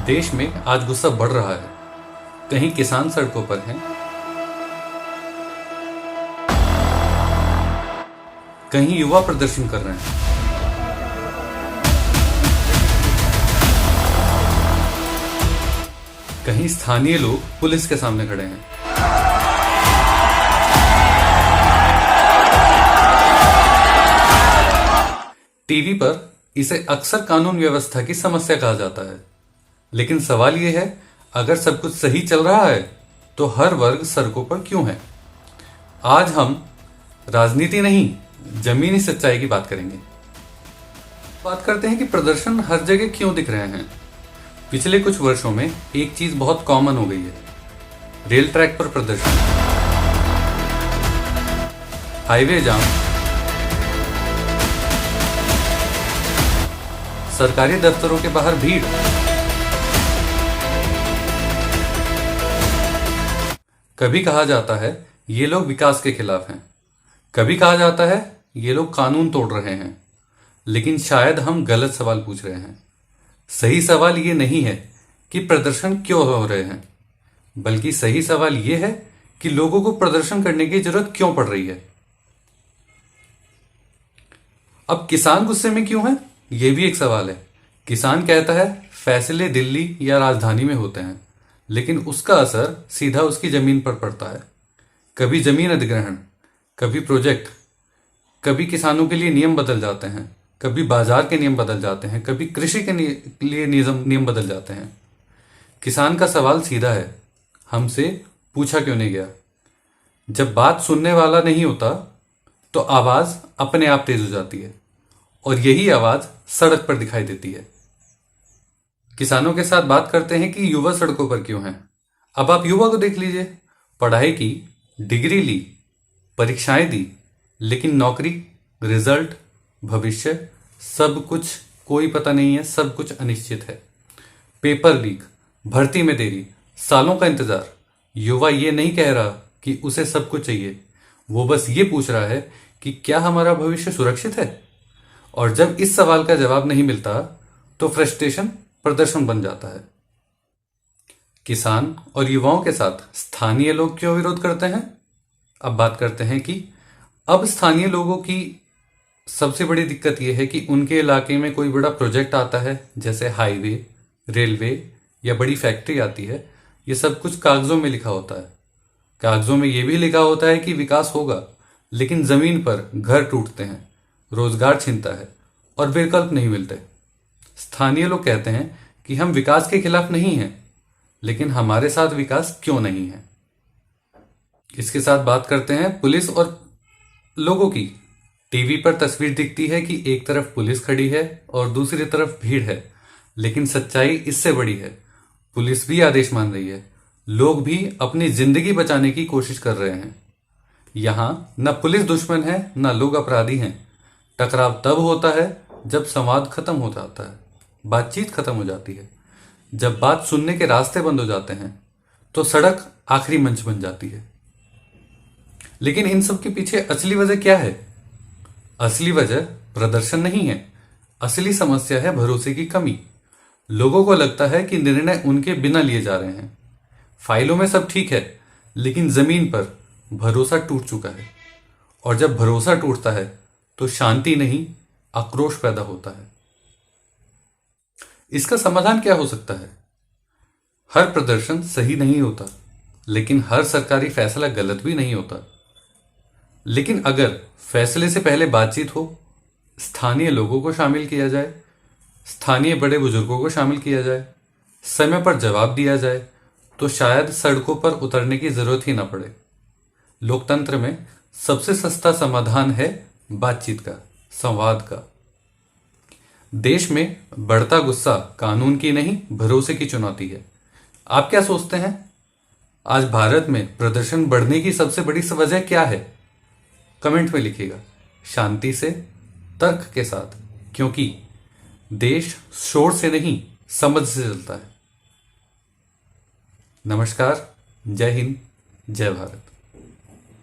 देश में आज गुस्सा बढ़ रहा है। कहीं किसान सड़कों पर हैं, कहीं युवा प्रदर्शन कर रहे हैं। कहीं स्थानीय लोग पुलिस के सामने खड़े हैं। टीवी पर इसे अक्सर कानून व्यवस्था की समस्या कहा जाता है, लेकिन सवाल यह है, अगर सब कुछ सही चल रहा है तो हर वर्ग सड़कों पर क्यों है? आज हम राजनीति नहीं, जमीनी सच्चाई की बात करेंगे। बात करते हैं कि प्रदर्शन हर जगह क्यों दिख रहे हैं। पिछले कुछ वर्षों में एक चीज बहुत कॉमन हो गई है, रेल ट्रैक पर प्रदर्शन, हाईवे जाम, सरकारी दफ्तरों के बाहर भीड़। कभी कहा जाता है ये लोग विकास के खिलाफ हैं, कभी कहा जाता है ये लोग कानून तोड़ रहे हैं। लेकिन शायद हम गलत सवाल पूछ रहे हैं। सही सवाल ये नहीं है कि प्रदर्शन क्यों हो रहे हैं, बल्कि सही सवाल ये है कि लोगों को प्रदर्शन करने की जरूरत क्यों पड़ रही है। अब किसान गुस्से में क्यों है, ये भी एक सवाल है। किसान कहता है फैसले दिल्ली या राजधानी में होते हैं, लेकिन उसका असर सीधा उसकी जमीन पर पड़ता है। कभी जमीन अधिग्रहण, कभी प्रोजेक्ट, कभी किसानों के लिए नियम बदल जाते हैं, कभी बाजार के नियम बदल जाते हैं, कभी कृषि के लिए नियम बदल जाते हैं। किसान का सवाल सीधा है, हमसे पूछा क्यों नहीं गया? जब बात सुनने वाला नहीं होता तो आवाज अपने आप तेज हो जाती है, और यही आवाज सड़क पर दिखाई देती है। किसानों के साथ बात करते हैं कि युवा सड़कों पर क्यों हैं। अब आप युवा को देख लीजिए, पढ़ाई की, डिग्री ली, परीक्षाएं दी, लेकिन नौकरी, रिजल्ट, भविष्य, सब कुछ कोई पता नहीं है, सब कुछ अनिश्चित है। पेपर लीक, भर्ती में देरी, सालों का इंतजार। युवा ये नहीं कह रहा कि उसे सब कुछ चाहिए, वो बस ये पूछ रहा है कि क्या हमारा भविष्य सुरक्षित है? और जब इस सवाल का जवाब नहीं मिलता तो फ्रस्ट्रेशन प्रदर्शन बन जाता है। किसान और युवाओं के साथ स्थानीय लोग क्यों विरोध करते हैं? अब बात करते हैं कि अब स्थानीय लोगों की सबसे बड़ी दिक्कत यह है कि उनके इलाके में कोई बड़ा प्रोजेक्ट आता है, जैसे हाईवे, रेलवे या बड़ी फैक्ट्री आती है। ये सब कुछ कागजों में लिखा होता है। कागजों में यह भी लिखा होता है कि विकास होगा, लेकिन जमीन पर घर टूटते हैं, रोजगार छिनता है और विकल्प नहीं मिलते। स्थानीय लोग कहते हैं कि हम विकास के खिलाफ नहीं हैं, लेकिन हमारे साथ विकास क्यों नहीं है? इसके साथ बात करते हैं पुलिस और लोगों की। टीवी पर तस्वीर दिखती है कि एक तरफ पुलिस खड़ी है और दूसरी तरफ भीड़ है, लेकिन सच्चाई इससे बड़ी है। पुलिस भी आदेश मान रही है, लोग भी अपनी जिंदगी बचाने की कोशिश कर रहे हैं। यहां न पुलिस दुश्मन है, न लोग अपराधी हैं। टकराव तब होता है जब संवाद खत्म हो जाता है, बातचीत खत्म हो जाती है। जब बात सुनने के रास्ते बंद हो जाते हैं तो सड़क आखिरी मंच बन जाती है। लेकिन इन सब के पीछे असली वजह क्या है? असली वजह प्रदर्शन नहीं है, असली समस्या है भरोसे की कमी। लोगों को लगता है कि निर्णय उनके बिना लिए जा रहे हैं। फाइलों में सब ठीक है, लेकिन जमीन पर भरोसा टूट चुका है, और जब भरोसा टूटता है तो शांति नहीं, आक्रोश पैदा होता है। इसका समाधान क्या हो सकता है? हर प्रदर्शन सही नहीं होता, लेकिन हर सरकारी फैसला गलत भी नहीं होता। लेकिन अगर फैसले से पहले बातचीत हो, स्थानीय लोगों को शामिल किया जाए, स्थानीय बड़े बुजुर्गों को शामिल किया जाए, समय पर जवाब दिया जाए, तो शायद सड़कों पर उतरने की जरूरत ही ना पड़े। लोकतंत्र में सबसे सस्ता समाधान है बातचीत का, संवाद का। देश में बढ़ता गुस्सा कानून की नहीं, भरोसे की चुनौती है। आप क्या सोचते हैं? आज भारत में प्रदर्शन बढ़ने की सबसे बड़ी वजह क्या है? कमेंट में लिखिएगा, शांति से, तर्क के साथ, क्योंकि देश शोर से नहीं, समझ से चलता है। नमस्कार, जय हिंद, जय भारत।